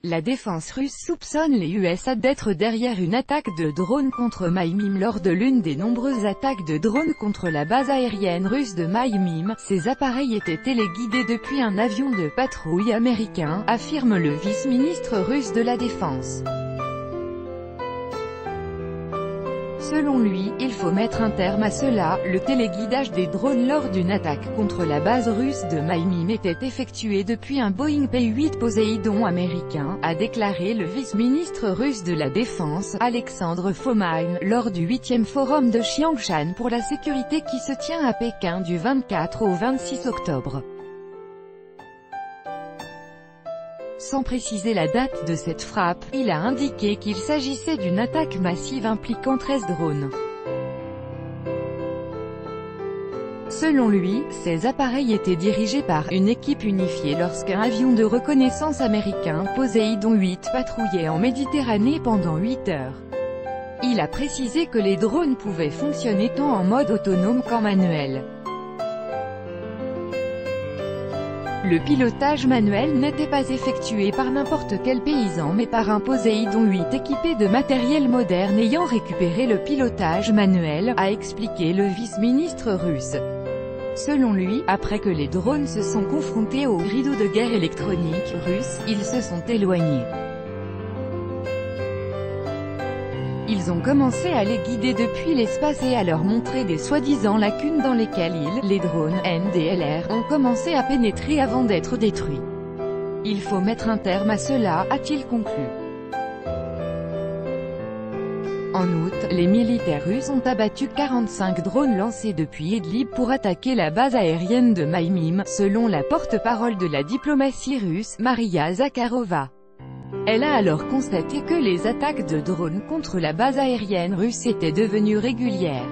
La défense russe soupçonne les USA d'être derrière une attaque de drone contre Maïmim lors de l'une des nombreuses attaques de drones contre la base aérienne russe de Maïmim. Ces appareils étaient téléguidés depuis un avion de patrouille américain, affirme le vice-ministre russe de la Défense. Selon lui, il faut mettre un terme à cela. Le téléguidage des drones lors d'une attaque contre la base russe de Maïmim était effectué depuis un Boeing P-8 Poséidon américain, a déclaré le vice-ministre russe de la Défense, Alexandre Fomin, lors du 8e forum de Xiangshan pour la sécurité qui se tient à Pékin du 24 au 26 octobre. Sans préciser la date de cette frappe, il a indiqué qu'il s'agissait d'une attaque massive impliquant 13 drones. Selon lui, ces appareils étaient dirigés par une équipe unifiée lorsqu'un avion de reconnaissance américain, Poséidon 8, patrouillait en Méditerranée pendant 8 heures. Il a précisé que les drones pouvaient fonctionner tant en mode autonome qu'en manuel. Le pilotage manuel n'était pas effectué par n'importe quel paysan mais par un Poséidon 8 équipé de matériel moderne ayant récupéré le pilotage manuel, a expliqué le vice-ministre russe. Selon lui, après que les drones se sont confrontés au rideau de guerre électronique russe, ils se sont éloignés. Ils ont commencé à les guider depuis l'espace et à leur montrer des soi-disant lacunes dans lesquelles les drones NDLR, ont commencé à pénétrer avant d'être détruits. Il faut mettre un terme à cela, a-t-il conclu. En août, les militaires russes ont abattu 45 drones lancés depuis Idlib pour attaquer la base aérienne de Maïmim, selon la porte-parole de la diplomatie russe, Maria Zakharova. Elle a alors constaté que les attaques de drones contre la base aérienne russe étaient devenues régulières.